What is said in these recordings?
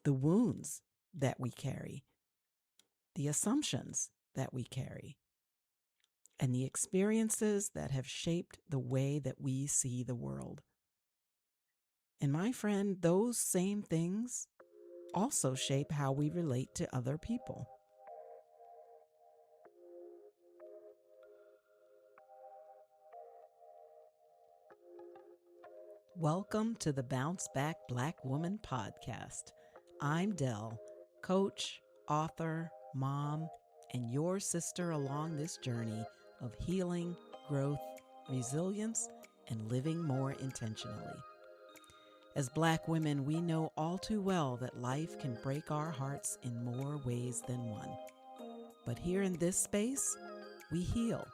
the wounds that we carry, the assumptions that we carry, and the experiences that have shaped the way that we see the world. And my friend, those same things also shape how we relate to other people. Welcome to the Bounce Back Black Woman podcast. I'm Del, coach, author, mom, and your sister along this journey of healing, growth, resilience, and living more intentionally. As Black women, we know all too well that life can break our hearts in more ways than one. But here in this space, we heal,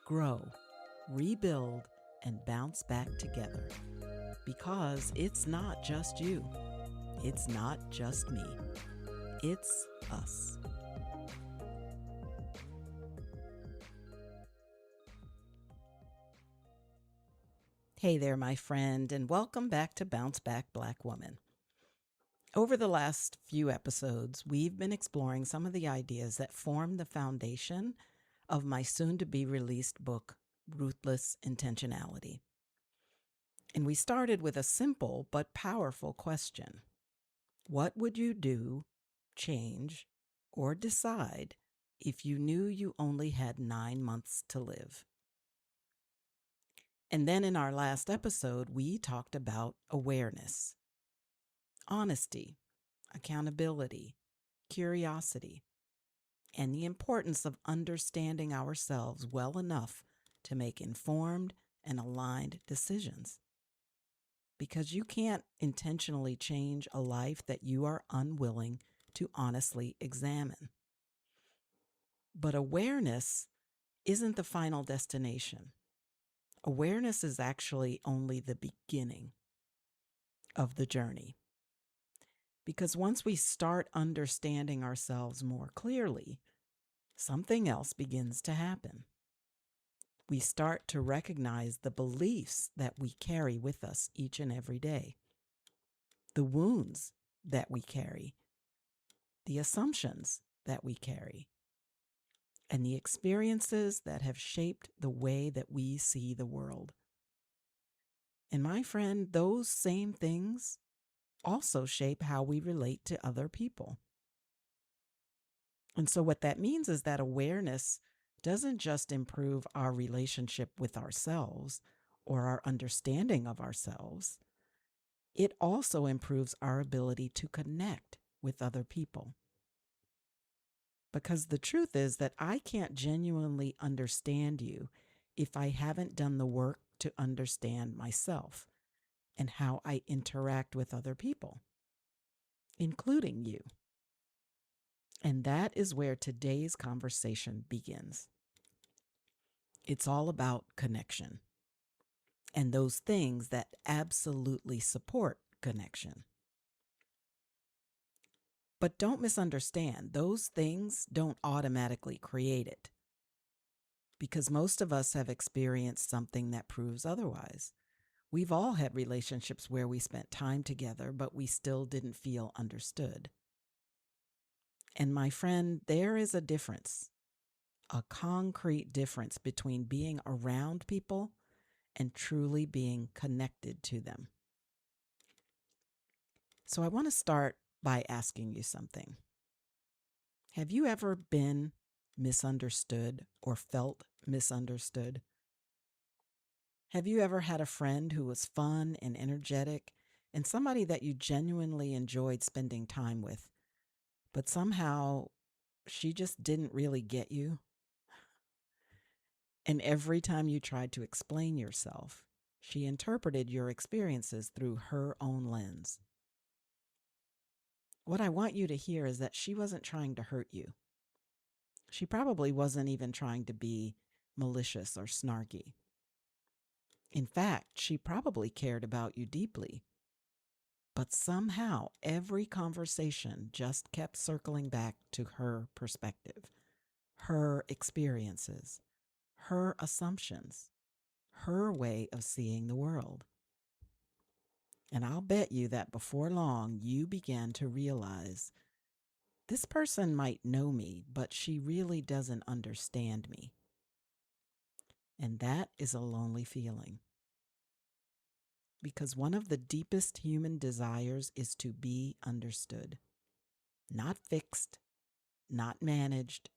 grow, rebuild, and bounce back together. Because it's not just you. It's not just me. It's us. Hey there, my friend, and welcome back to Bounce Back Black Woman. Over the last few episodes, we've been exploring some of the ideas that form the foundation of my soon-to-be-released book, Ruthless Intentionality. And we started with a simple but powerful question. What would you do, change, or decide if you knew you only had 9 months to live? And then in our last episode, we talked about awareness, honesty, accountability, curiosity, and the importance of understanding ourselves well enough to make informed and aligned decisions. Because you can't intentionally change a life that you are unwilling to honestly examine. But awareness isn't the final destination. Awareness is actually only the beginning of the journey. Because once we start understanding ourselves more clearly, something else begins to happen. We start to recognize the beliefs that we carry with us each and every day, the wounds that we carry, the assumptions that we carry, and the experiences that have shaped the way that we see the world. And my friend, those same things also shape how we relate to other people. And so what that means is that awareness doesn't just improve our relationship with ourselves or our understanding of ourselves. It also improves our ability to connect with other people. Because the truth is that I can't genuinely understand you if I haven't done the work to understand myself and how I interact with other people, including you. And that is where today's conversation begins. It's all about connection and those things that absolutely support connection. But don't misunderstand, those things don't automatically create it. Because most of us have experienced something that proves otherwise. We've all had relationships where we spent time together, but we still didn't feel understood. And my friend, there is a difference, a concrete difference between being around people and truly being connected to them. So I want to start by asking you something. Have you ever been misunderstood or felt misunderstood? Have you ever had a friend who was fun and energetic and somebody that you genuinely enjoyed spending time with, but somehow she just didn't really get you? And every time you tried to explain yourself, she interpreted your experiences through her own lens. What I want you to hear is that she wasn't trying to hurt you. She probably wasn't even trying to be malicious or snarky. In fact, she probably cared about you deeply. But somehow, every conversation just kept circling back to her perspective, her experiences, her assumptions, her way of seeing the world. And I'll bet you that before long, you began to realize this person might know me, but she really doesn't understand me. And that is a lonely feeling. Because one of the deepest human desires is to be understood. Not fixed, not managed,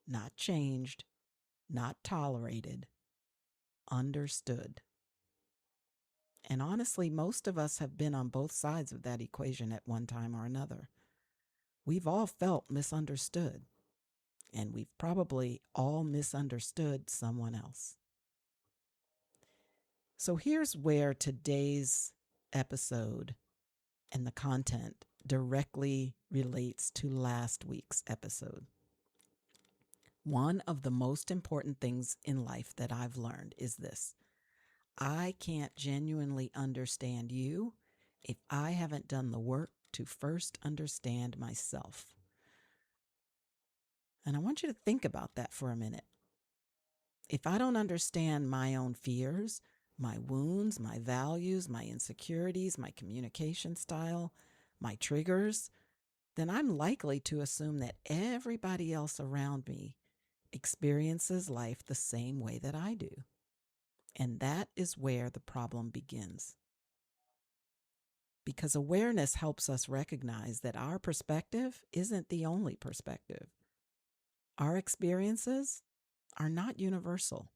not changed, not tolerated. Understood. And honestly, most of us have been on both sides of that equation at one time or another. We've all felt misunderstood, and we've probably all misunderstood someone else. So here's where today's episode and the content directly relates to last week's episode. One of the most important things in life that I've learned is this: I can't genuinely understand you if I haven't done the work to first understand myself. And I want you to think about that for a minute. If I don't understand my own fears, my wounds, my values, my insecurities, my communication style, my triggers, then I'm likely to assume that everybody else around me experiences life the same way that I do. And that is where the problem begins. Because awareness helps us recognize that our perspective isn't the only perspective. Our experiences are not universal,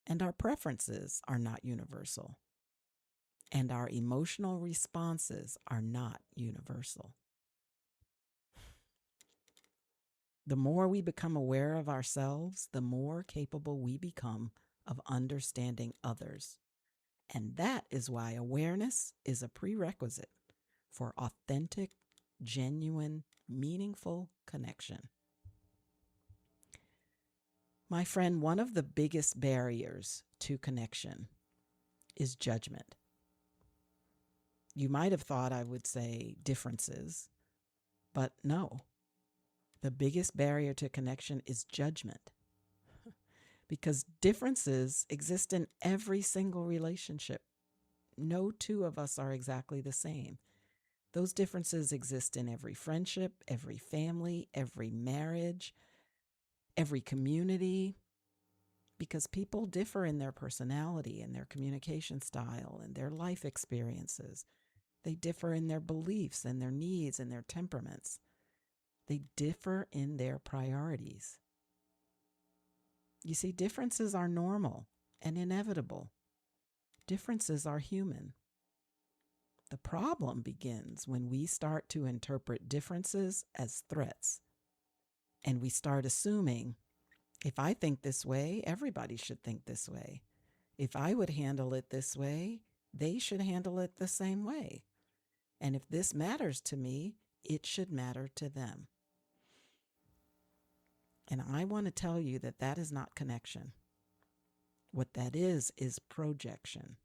and our preferences are not universal, and our emotional responses are not universal. The more we become aware of ourselves, the more capable we become of understanding others. And that is why awareness is a prerequisite for authentic, genuine, meaningful connection. My friend, one of the biggest barriers to connection is judgment. You might have thought I would say differences, but no. The biggest barrier to connection is judgment. Because differences exist in every single relationship. No two of us are exactly the same. Those differences exist in every friendship, every family, every marriage, every community, because people differ in their personality and their communication style and their life experiences. They differ in their beliefs and their needs and their temperaments. They differ in their priorities. You see, differences are normal and inevitable. Differences are human. The problem begins when we start to interpret differences as threats. And we start assuming, if I think this way, everybody should think this way. If I would handle it this way, they should handle it the same way. And if this matters to me, it should matter to them. And I want to tell you that that is not connection. What that is projection.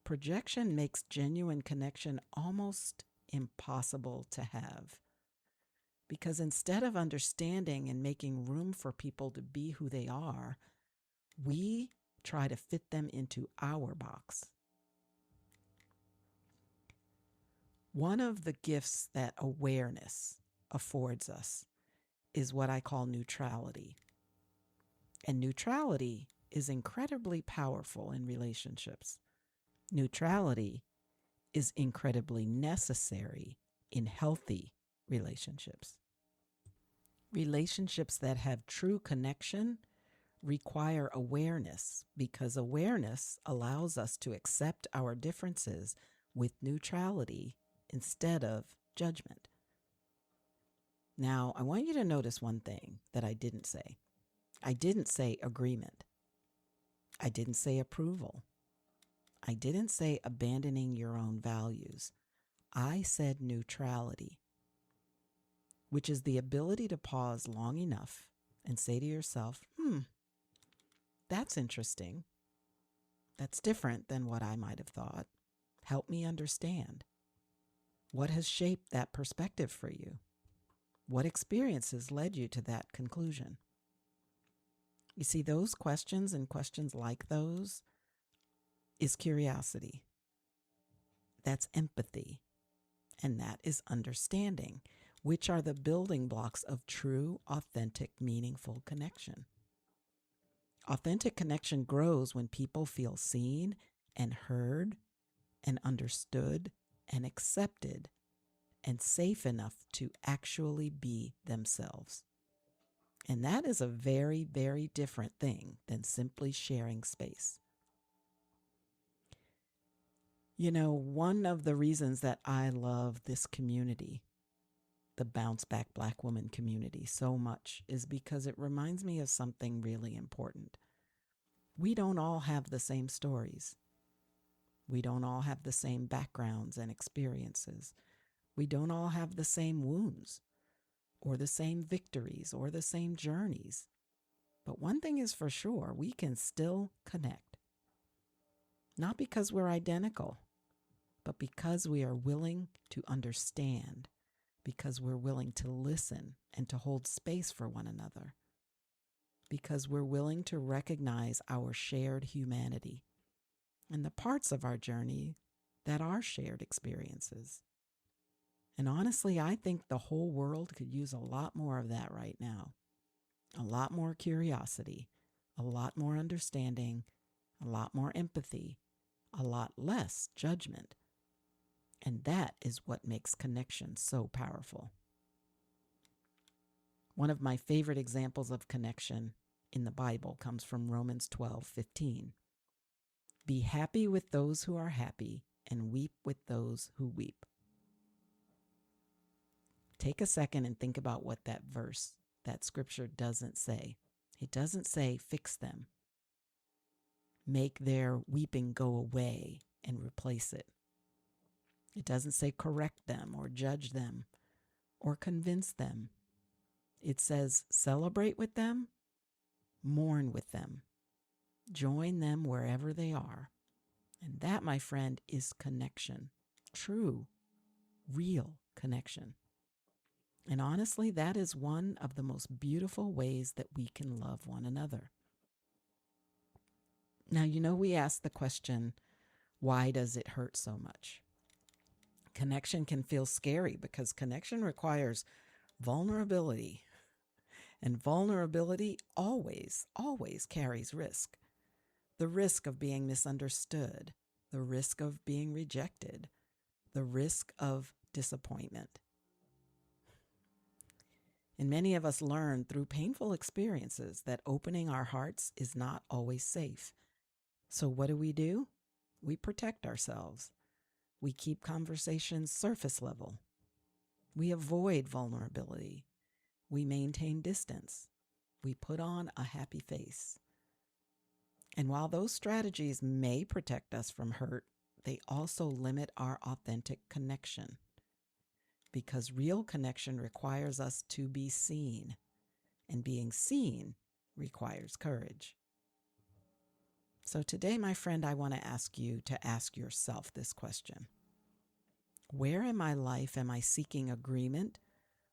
Projection makes genuine connection almost impossible to have. Because instead of understanding and making room for people to be who they are, we try to fit them into our box. One of the gifts that awareness affords us is what I call neutrality. And neutrality is incredibly powerful in relationships. Neutrality is incredibly necessary in healthy relationships. Relationships that have true connection require awareness, because awareness allows us to accept our differences with neutrality instead of judgment. Now, I want you to notice one thing that I didn't say. I didn't say agreement. I didn't say approval. I didn't say abandoning your own values. I said neutrality, which is the ability to pause long enough and say to yourself, that's interesting. That's different than what I might have thought. Help me understand. What has shaped that perspective for you? What experiences led you to that conclusion? You see, those questions and questions like those is curiosity. That's empathy. And that is understanding, which are the building blocks of true, authentic, meaningful connection. Authentic connection grows when people feel seen and heard and understood and accepted and safe enough to actually be themselves. And that is a very, very different thing than simply sharing space. You know, one of the reasons that I love this community, the Bounce Back Black Woman community, so much is because it reminds me of something really important. We don't all have the same stories. We don't all have the same backgrounds and experiences. We don't all have the same wounds or the same victories or the same journeys. But one thing is for sure, we can still connect. Not because we're identical, but because we are willing to understand, because we're willing to listen and to hold space for one another, because we're willing to recognize our shared humanity and the parts of our journey that are shared experiences. And honestly, I think the whole world could use a lot more of that right now. A lot more curiosity, a lot more understanding, a lot more empathy, a lot less judgment. And that is what makes connection so powerful. One of my favorite examples of connection in the Bible comes from Romans 12:15. Be happy with those who are happy and weep with those who weep. Take a second and think about what that verse, that scripture doesn't say. It doesn't say fix them, make their weeping go away and replace it. It doesn't say correct them or judge them or convince them. It says celebrate with them, mourn with them, join them wherever they are. And that, my friend, is connection. True, real connection. And honestly, that is one of the most beautiful ways that we can love one another. Now, you know, we ask the question, why does it hurt so much? Connection can feel scary because connection requires vulnerability. And vulnerability always, always carries risk. The risk of being misunderstood, the risk of being rejected, the risk of disappointment. And many of us learn through painful experiences that opening our hearts is not always safe. So what do? We protect ourselves. We keep conversations surface level. We avoid vulnerability. We maintain distance. We put on a happy face. And while those strategies may protect us from hurt, they also limit our authentic connection. Because real connection requires us to be seen, and being seen requires courage. So today, my friend, I want to ask you to ask yourself this question. Where in my life am I seeking agreement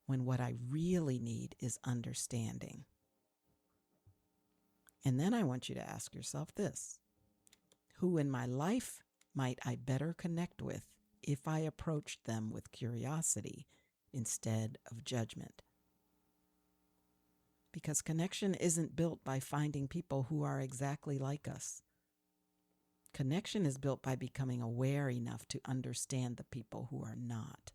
when what I really need is understanding? And then I want you to ask yourself this. Who in my life might I better connect with if I approached them with curiosity instead of judgment? Because connection isn't built by finding people who are exactly like us. Connection is built by becoming aware enough to understand the people who are not.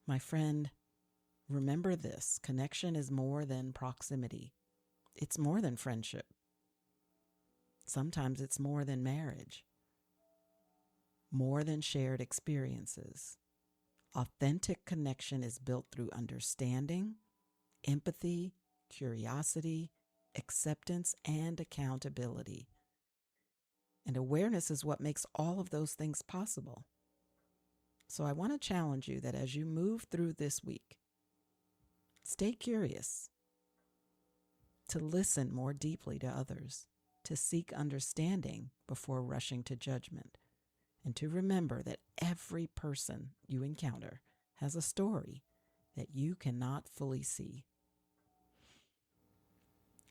My friend, remember this. Connection is more than proximity. It's more than friendship. Sometimes it's more than marriage. More than shared experiences. Authentic connection is built through understanding, empathy, curiosity, acceptance, and accountability. And awareness is what makes all of those things possible. So I want to challenge you that as you move through this week, stay curious, to listen more deeply to others, to seek understanding before rushing to judgment, and to remember that every person you encounter has a story that you cannot fully see.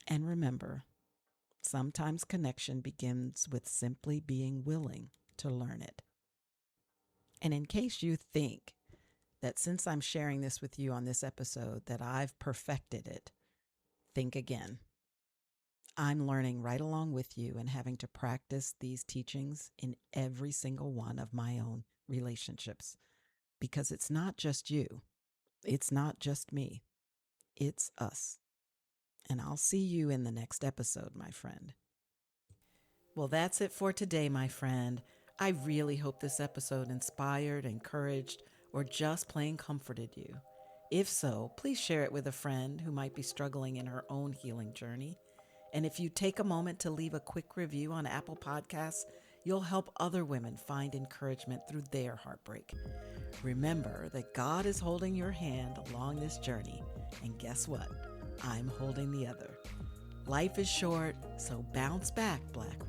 And remember, sometimes connection begins with simply being willing to learn it. And in case you think that since I'm sharing this with you on this episode that I've perfected it, think again. I'm learning right along with you and having to practice these teachings in every single one of my own relationships, because it's not just you. It's not just me. It's us. And I'll see you in the next episode, my friend. Well, that's it for today, my friend. I really hope this episode inspired, encouraged, or just plain comforted you. If so, please share it with a friend who might be struggling in her own healing journey. And if you take a moment to leave a quick review on Apple Podcasts, you'll help other women find encouragement through their heartbreak. Remember that God is holding your hand along this journey, and guess what? I'm holding the other. Life is short, so bounce back, Black